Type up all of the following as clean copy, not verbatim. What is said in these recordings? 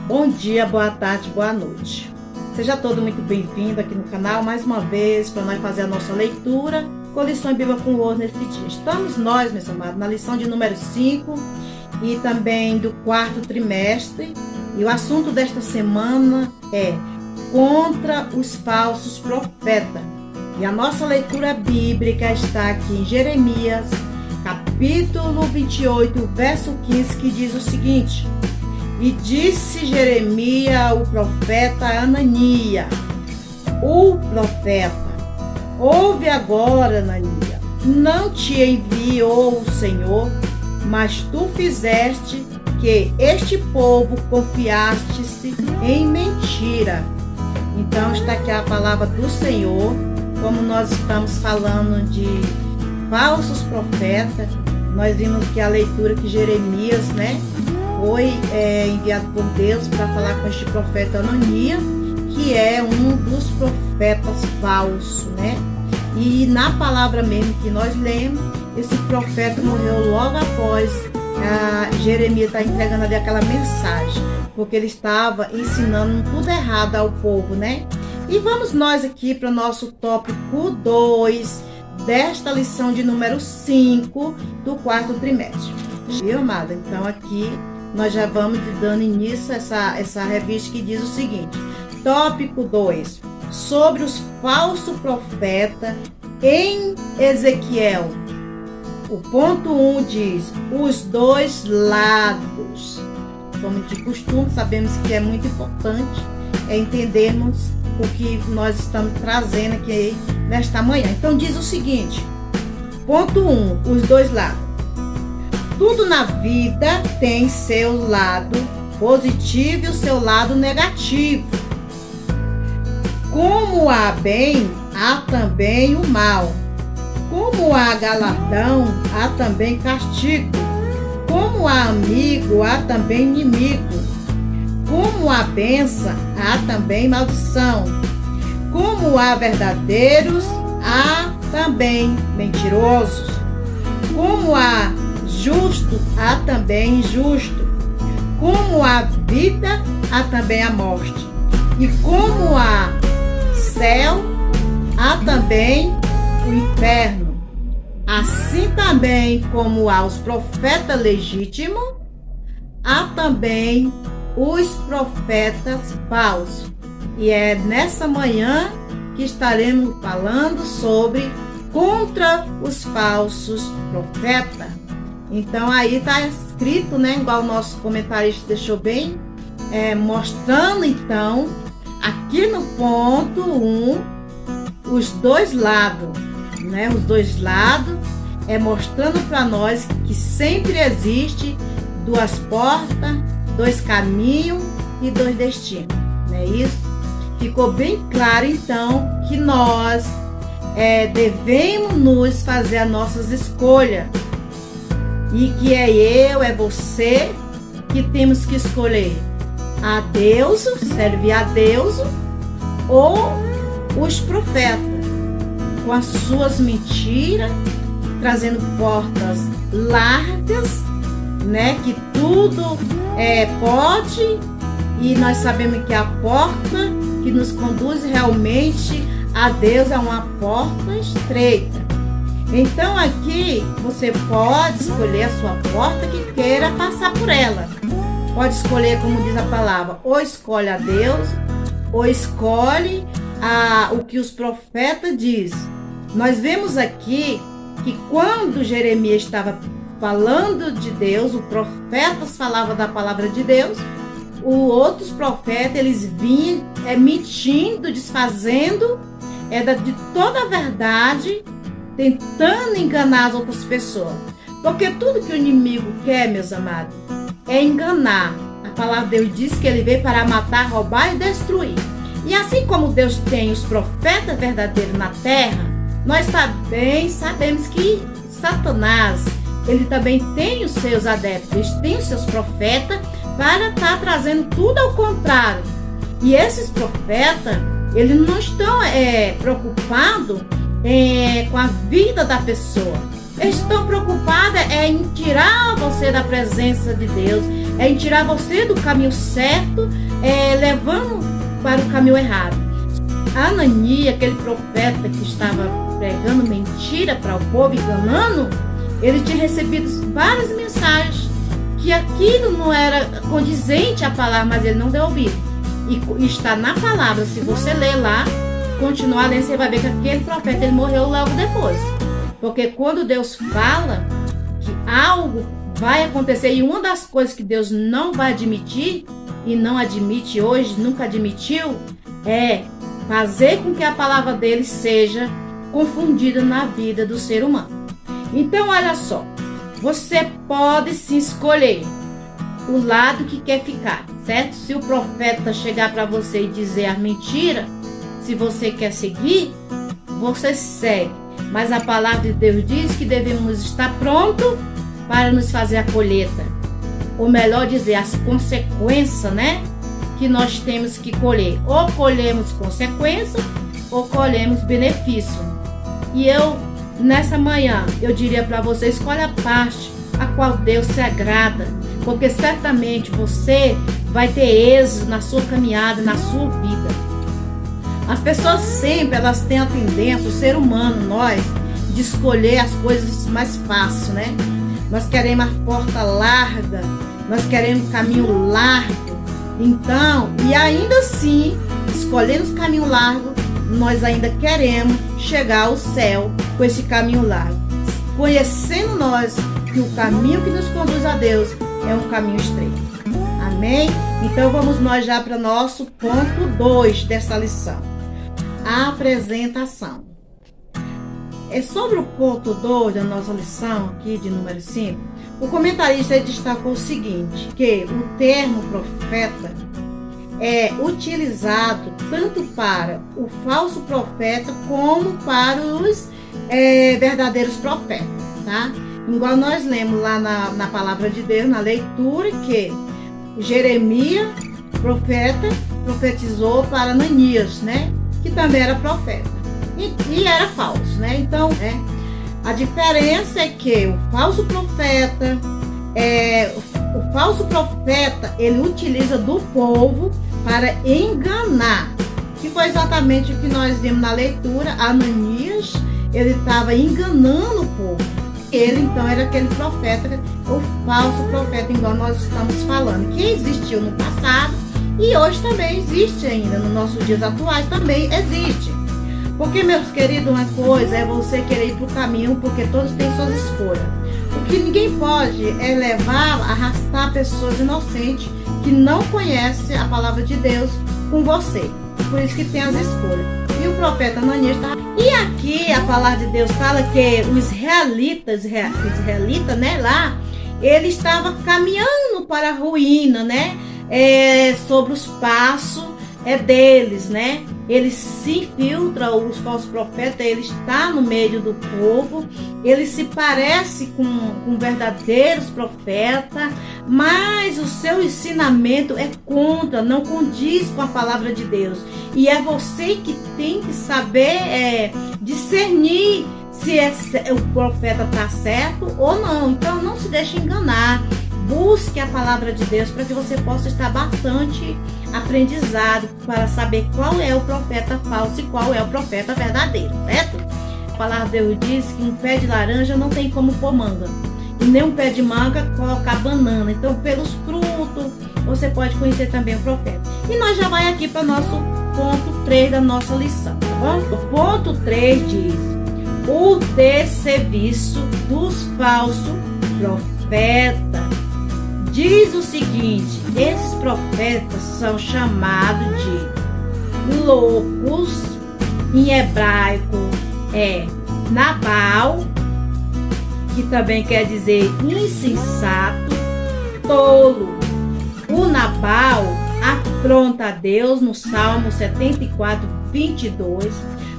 Bom dia, boa tarde, boa noite. Seja todo muito bem-vindo aqui no canal, mais uma vez, para nós fazer a nossa leitura com lição Bíblia com Ouro nesse dia. Estamos nós, meus amados, na lição de número 5 e também do quarto trimestre. E o assunto desta semana é contra os falsos profetas. E a nossa leitura bíblica está aqui em Jeremias, capítulo 28, verso 15, que diz o seguinte: E disse Jeremias, o profeta Ananias, o profeta: Ouve agora, Ananias, não te enviou o Senhor, mas tu fizeste que este povo confiaste-se em mentira. Então está aqui a palavra do Senhor, como nós estamos falando de falsos profetas. Nós vimos que a leitura que Jeremias, foi enviado por Deus para falar com este profeta Ananias, que é um dos profetas falsos, E na palavra mesmo que nós lemos, esse profeta morreu logo após Jeremias estar entregando ali aquela mensagem, porque ele estava ensinando tudo errado ao povo, E vamos nós aqui para o nosso tópico 2 desta lição de número 5 do quarto trimestre. Viu, amada? Então aqui nós já vamos dando início a essa revista que diz o seguinte: tópico 2, sobre os falsos profetas em Ezequiel. O ponto 1 diz: os dois lados. Como de costume, sabemos que é muito importante entendermos o que nós estamos trazendo aqui nesta manhã. Então diz o seguinte, ponto 1, os dois lados. Tudo na vida tem seu lado positivo e o seu lado negativo. Como há bem, há também o mal. Como há galardão, há também castigo. Como há amigo, há também inimigo. Como há bênção, há também maldição. Como há verdadeiros, há também mentirosos. Como há justo, há também injusto. Como há vida, há também a morte. E como há céu, há também o inferno. Assim também como há os profetas legítimos, há também os profetas falsos. E é nessa manhã que estaremos falando sobre contra os falsos profetas. Então aí está escrito, igual o nosso comentarista deixou bem, mostrando então, aqui no ponto 1, os dois lados, Os dois lados mostrando para nós que sempre existe duas portas, dois caminhos e dois destinos, não é isso? Ficou bem claro então que nós devemos nos fazer as nossas escolhas e que é você que temos que escolher a Deus, servir a Deus ou os profetas com as suas mentiras, trazendo portas largas, que tudo pode, e nós sabemos que a porta que nos conduz realmente a Deus é uma porta estreita. Então aqui você pode escolher a sua porta que queira passar por ela. Pode escolher, como diz a palavra, ou escolhe a Deus, ou escolhe o que os profetas dizem. Nós vemos aqui que quando Jeremias estava falando de Deus, os profetas falavam da palavra de Deus, os outros profetas, eles vinham mentindo, desfazendo de toda a verdade, tentando enganar as outras pessoas. Porque tudo que o inimigo quer, meus amados, é enganar. A palavra de Deus diz que ele veio para matar, roubar e destruir. E assim como Deus tem os profetas verdadeiros na terra, nós também sabemos que Satanás, ele também tem os seus adeptos, ele tem os seus profetas para estar trazendo tudo ao contrário. E esses profetas, eles não estão preocupados com a vida da pessoa. Eles estão preocupados em tirar você da presença de Deus, em tirar você do caminho certo, levando para o caminho errado. Ananias, aquele profeta que estava pregando mentira para o povo, enganando, ele tinha recebido várias mensagens que aquilo não era condizente à palavra, mas ele não deu ouvido. E está na palavra, se você ler lá, continuar lendo, você vai ver que aquele profeta ele morreu logo depois. Porque quando Deus fala que algo vai acontecer, e uma das coisas que Deus não vai admitir, e não admite hoje, nunca admitiu, é fazer com que a palavra dele seja confundida na vida do ser humano. Então, olha só, você pode se escolher o lado que quer ficar, certo? Se o profeta chegar para você e dizer a mentira, se você quer seguir, você segue. Mas a palavra de Deus diz que devemos estar prontos para nos fazer a colheita. Ou melhor dizer, as consequências, né? Que nós temos que colher. Ou colhemos consequências, ou colhemos benefício. E nessa manhã, eu diria para você, escolha a parte a qual Deus se agrada. Porque certamente você vai ter êxito na sua caminhada, na sua vida. As pessoas sempre, elas têm a tendência, o ser humano, nós, de escolher as coisas mais fáceis, né? Nós queremos a porta larga, nós queremos o caminho largo. Então, e ainda assim, escolhendo o caminho largo, nós ainda queremos chegar ao céu com esse caminho largo. Conhecendo nós que o caminho que nos conduz a Deus é um caminho estreito. Amém? Então vamos nós já para nosso ponto 2 dessa lição. A apresentação. Sobre o ponto 2 da nossa lição aqui de número 5, o comentarista destacou o seguinte, que o termo profeta é utilizado tanto para o falso profeta como para os verdadeiros profetas, tá? Igual nós lemos lá na palavra de Deus, na leitura, que Jeremias, profeta, profetizou para Ananias, né? Que também era profeta. E era falso, né? Então, a diferença é que o falso profeta, ele utiliza do povo para enganar. Que foi exatamente o que nós vimos na leitura. Ananias, ele estava enganando o povo. Ele, então, era aquele profeta, o falso profeta, igual nós estamos falando, que existiu no passado e hoje também existe ainda, nos nossos dias atuais também existe. Porque, meus queridos, uma coisa é você querer ir para o caminho, porque todos têm suas escolhas. O que ninguém pode é levar, arrastar pessoas inocentes que não conhecem a palavra de Deus com você. Por isso que tem as escolhas. E o profeta Ananias está... E aqui a palavra de Deus fala que os israelitas, né, lá, ele estava caminhando para a ruína, né? Sobre os passos deles, né? Ele se infiltra, os falsos profetas, ele está no meio do povo, ele se parece com verdadeiros profetas, mas o seu ensinamento é contra, não condiz com a palavra de Deus. E é você que tem que saber discernir se o profeta está certo ou não. Então não se deixe enganar. Busque a palavra de Deus para que você possa estar bastante aprendizado para saber qual é o profeta falso e qual é o profeta verdadeiro, certo? A palavra de Deus diz que um pé de laranja não tem como pôr manga, e nem um pé de manga colocar banana. Então, pelos frutos, você pode conhecer também o profeta. E nós já vai aqui para o nosso ponto 3 da nossa lição, tá bom? O ponto 3 diz: o desserviço dos falsos profetas. Diz o seguinte: esses profetas são chamados de loucos, em hebraico Nabal, que também quer dizer insensato, tolo. O Nabal afronta a Deus no Salmo 74, 22,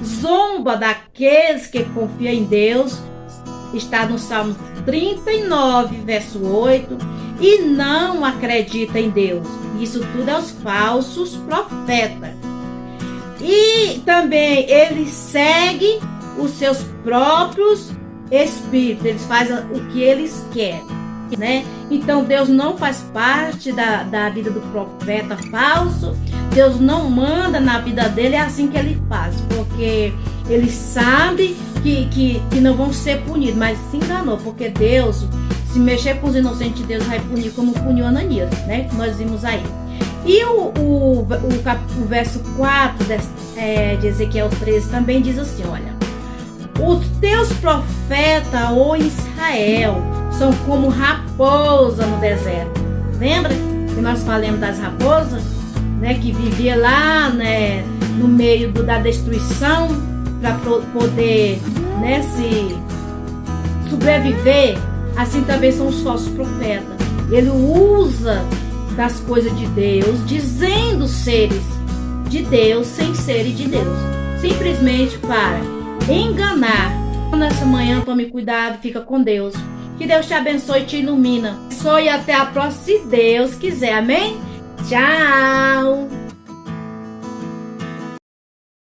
zomba daqueles que confiam em Deus, está no Salmo 39, verso 8, e não acredita em Deus. Isso tudo é os falsos profetas. E também eles seguem os seus próprios espíritos, eles fazem o que eles querem. né? Então Deus não faz parte da vida do profeta falso. Deus não manda na vida dele, é assim que ele faz, porque ele sabe que não vão ser punidos, mas se enganou, porque Deus, se mexer com os inocentes, Deus vai punir como puniu Ananias, né? Que nós vimos aí. E o verso 4 de Ezequiel 13 também diz assim, olha: os teus profetas, ó Israel, são como raposa no deserto. Lembra que nós falamos das raposas, né, que vivia lá, né, no meio da destruição para poder, né, se sobreviver? Assim também são os falsos profetas. Ele usa das coisas de Deus, dizendo seres de Deus sem serem de Deus, simplesmente para enganar. Nessa manhã, tome cuidado, fica com Deus. Que Deus te abençoe e te ilumina. Abençoe até a próxima, se Deus quiser. Amém? Tchau!